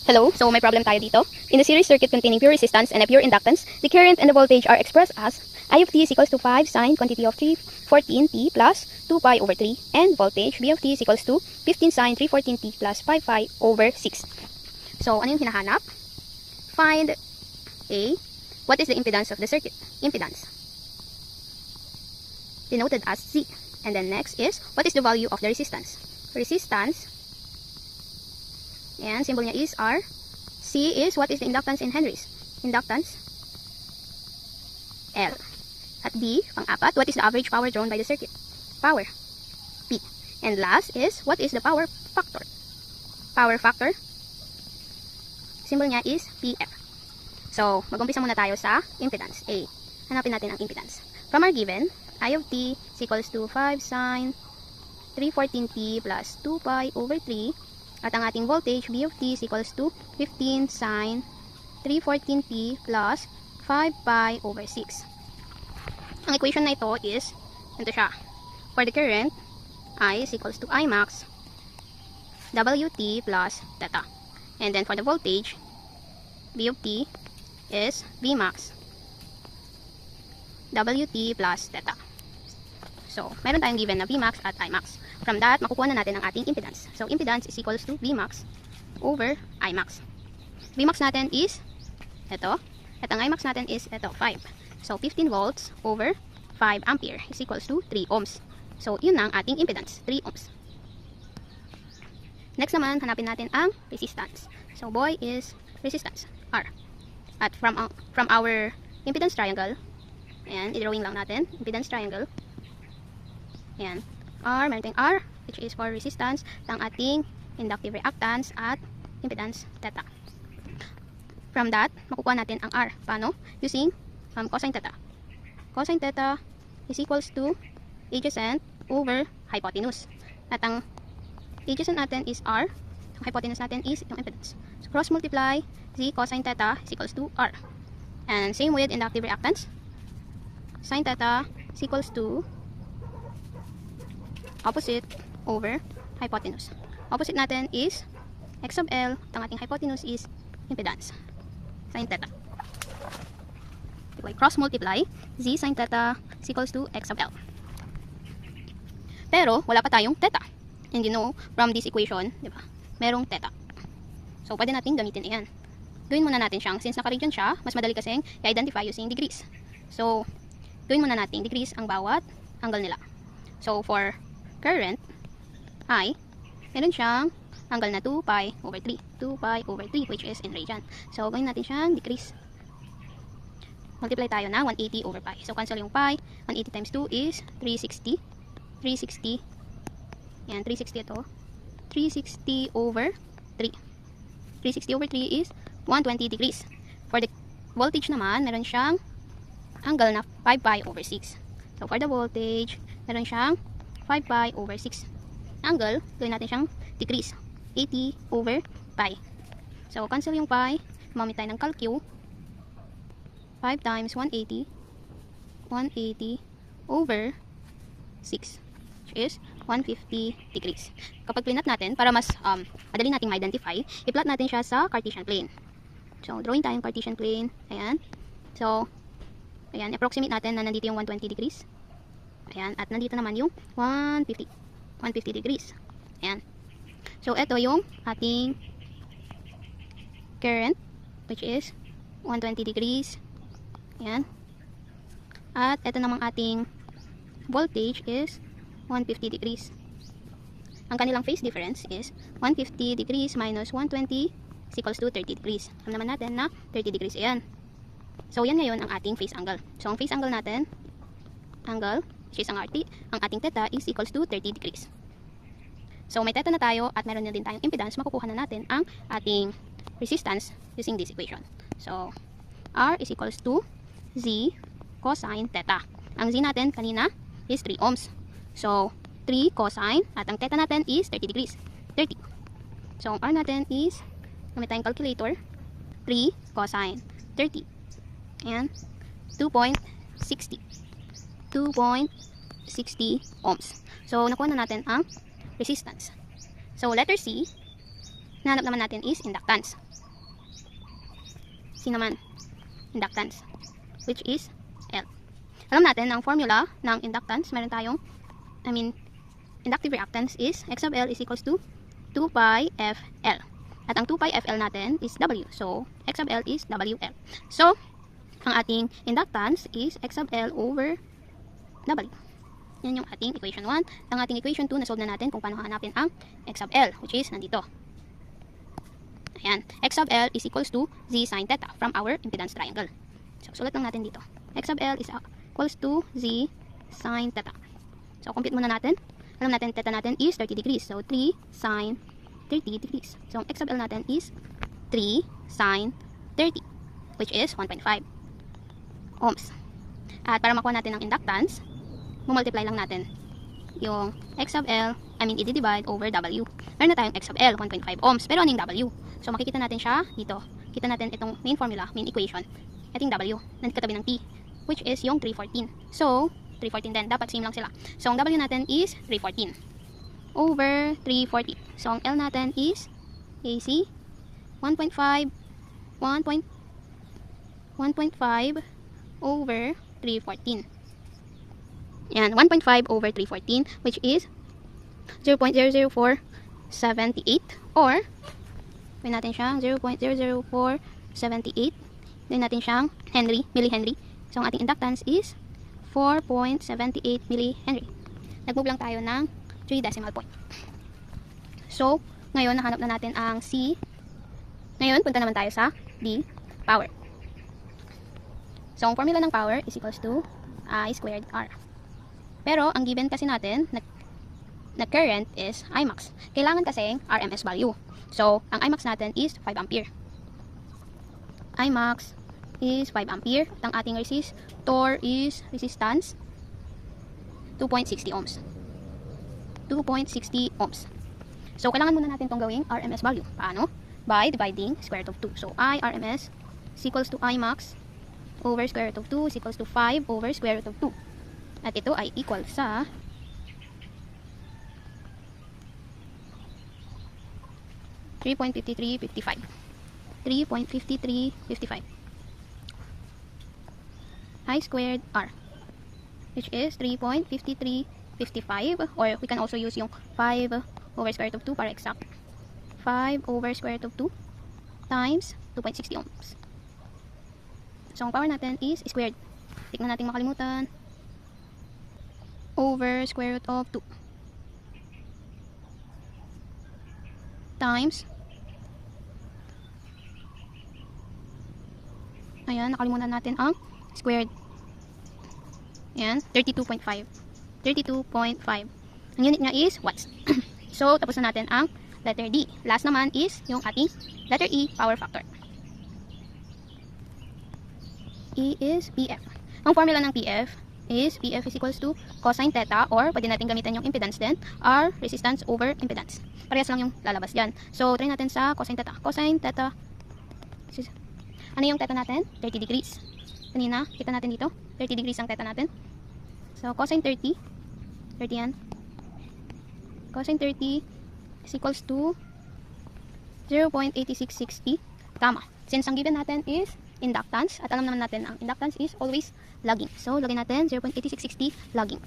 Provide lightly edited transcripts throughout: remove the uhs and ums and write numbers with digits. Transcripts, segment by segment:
Hello, so may problem tayo dito. In the series circuit containing pure resistance and a pure inductance, the current and the voltage are expressed as I of t is equals to 5 sine quantity of 314t plus 2 pi over 3, and voltage V of t is equals to 15 sine 314t plus 5 pi over 6. So, ano yung hinahanap? Find A. What is the impedance of the circuit? Impedance, denoted as Z. And then next is, what is the value of the resistance? Resistance, and symbol niya is R. C is, what is the inductance in henries? Inductance, L. At D, pang-apat, what is the average power drawn by the circuit? Power, P. And last is, what is the power factor? Power factor, symbol niya is PF. So, mag-umpisa muna tayo sa impedance, A. Hanapin natin ang impedance. From our given, I of t is equals to 5 sine 314t plus 2 pi over 3. At ang ating voltage, V of t is equals to 15 sine 314t plus 5 pi over 6. Ang equation na ito is, ito siya. For the current, I is equals to I max Wt plus theta. And then for the voltage, V of t is V max Wt plus theta. So, meron tayong given na Vmax at Imax. From that, makukuha na natin ang ating impedance. So, impedance is equals to Vmax over Imax. Vmax natin is ito. At ang Imax natin is ito, 5. So, 15 volts over 5 ampere is equals to 3 ohms. So, yun ang ating impedance, 3 ohms. Next naman, hanapin natin ang resistance. So, boy is resistance, R. At from our impedance triangle, ayan, i-drawing lang natin, impedance triangle. Ayan, R, meron tayong R, which is for resistance, ang ating inductive reactance at impedance theta. From that, makukuha natin ang R. Paano? Using cosine theta. Cosine theta is equals to adjacent over hypotenuse. At ang adjacent natin is R, ang hypotenuse natin is yung impedance. So, cross multiply Z cosine theta is equals to R. And same with inductive reactance. Sine theta is equals to opposite over hypotenuse. Opposite natin is x of L. Ang ating hypotenuse is impedance, sine theta. Cross multiply Z sine theta is equals to x of L. Pero wala pa tayong theta. And you know, from this equation, di ba, merong theta. So, pwede natin gamitin iyan. Gawin muna natin siyang, since naka-region siya, mas madali kasing i-identify using degrees. So, gawin muna natin degrees ang bawat angle nila. So, for current, I, meron siyang angle na 2 pi over 3. 2 pi over 3, which is in radian. So, gawin natin siyang decrease. Multiply tayo na 180 over pi. So, cancel yung pi. 180 times 2 is 360. 360. Yan, 360 ito. 360 over 3. 360 over 3 is 120 degrees. For the voltage naman, meron siyang angle na 5 pi over 6. So, for the voltage, meron siyang 5 pi over 6 angle, gawin natin siyang decrease, 80 over pi. So, cancel yung pi, gumamit tayo ng calcu. 5 times 180 over 6, which is 150 degrees. Kapag plinat natin, para mas madali nating ma-identify, i-plot natin siya sa Cartesian plane. So, drawing tayong Cartesian plane. Ayan. So, ayan, approximate natin na nandito yung 120 degrees. Ayan, at nandito naman yung 150 degrees. Ayan. So, ito yung ating current, which is 120 degrees. Ayan. At ito namang ating voltage is 150 degrees. Ang kanilang phase difference is 150 degrees minus 120 is equals to 30 degrees. Alam naman natin na 30 degrees. Ayan. So, yan ngayon ang ating phase angle. So, ang phase angle natin, angle, which is ang RT, ang ating theta is equals to 30 degrees. So, may theta na tayo at meron na din tayong impedance. Makukuha na natin ang ating resistance using this equation. So, R is equals to Z cosine theta. Ang Z natin kanina is 3 ohms. So, 3 cosine at ang theta natin is 30 degrees. 30. So, ang R natin is, gamit tayong calculator, 3 cosine 30. And 2.60 ohms. So, nakuha na natin ang resistance. So, letter C, nahanap naman natin is inductance. C naman, inductance, which is L. Alam natin, ang formula ng inductance, meron tayong, inductive reactance is X of L is equals to 2 pi FL. At ang 2 pi FL natin is W. So, X of L is WL. So, ang ating inductance is X of L over W. Yan yung ating equation 1. Ang ating equation 2, nasolve na natin kung paano hanapin ang X of L, which is nandito. Ayan. X of L is equals to Z sin theta from our impedance triangle. So, sulat lang natin dito. X of L is equals to Z sin theta. So, compute muna natin. Alam natin, theta natin is 30 degrees. So, 3 sin 30 degrees. So, ang X of L natin is 3 sin 30, which is 1.5 ohms. At para makuha natin ang inductance, multiply lang natin yung X of L, i-divide over W. Meron na tayong X of L, 1.5 ohms. Pero anong W? So, makikita natin siya dito. Kita natin itong main formula, main equation. Iting W, nandito katabi ng T, which is yung 314. So, 314 din. Dapat same lang sila. So, ang W natin is 314 over 340. So, ang L natin is AC 1.5 over 314. Yan, 1.5 over 314, which is 0.00478, or may natin siyang 0.00478, then natin siyang millihenry. So, ang ating inductance is 4.78 millihenry. Nag-move lang tayo ng 3 decimal point. So, ngayon, nahanap na natin ang C. Ngayon, punta naman tayo sa D, power. So, ang formula ng power is equals to I squared R. Pero, ang given kasi natin na current is Imax. Kailangan kasing RMS value. So, ang Imax natin is 5 ampere. Imax is 5 ampere. At ang ating resistor is resistance 2.60 ohms. 2.60 ohms. So, kailangan muna natin itong gawing RMS value. Paano? By dividing square root of 2. So, IRMS is equals to Imax over square root of 2 is equals to 5 over square root of 2. At ito ay equal sa 3.5355. 3.5355. I squared R, which is 3.5355, or we can also use yung 5 over square root of 2 para exact. 5 over square root of 2 times 2.60 ohms. So, ang power natin is squared. Tignan natin makalimutan. Over square root of 2 times, ayan, nakalimutan natin ang squared. Ayan, 32.5. 32.5. Ang unit niya is watts. So, tapos na natin ang letter D. Last naman is yung ating letter E, power factor. E is PF. Ang formula ng PF is equals to cosine theta, or pwede natin gamitan yung impedance din, R resistance over impedance. Parehas lang yung lalabas dyan. So, try natin sa cosine theta. Cosine theta, ano yung theta natin? 30 degrees. Kanina, kita natin dito, 30 degrees ang theta natin. So, cosine 30 yan. Cosine 30 is equals to 0.8660, gamma. Since ang given natin is inductance, at alam naman natin ang inductance is always lagging. So, lagay natin 0.8660 lagging.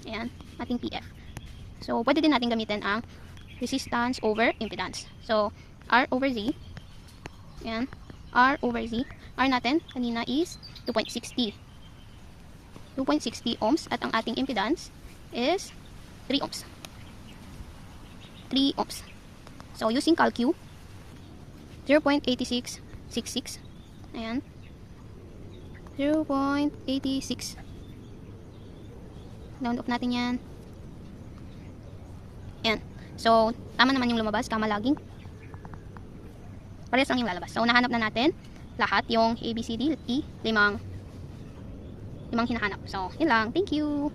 Ayan, ating PF. So, pwede din natin gamitin ang resistance over impedance. So, R over Z. Ayan, R over Z. R natin, kanina is 2.60. 2.60 ohms, at ang ating impedance is 3 ohms. 3 ohms. So, using calcu, 0.8666. Ayan. 0.86. Round off natin yan. Ayan. So, tama naman yung lumabas. Tama laging. Parehas lang yung lalabas. So, nahanap na natin lahat yung A, B, C, D, E. Limang hinahanap. So, yun lang. Thank you.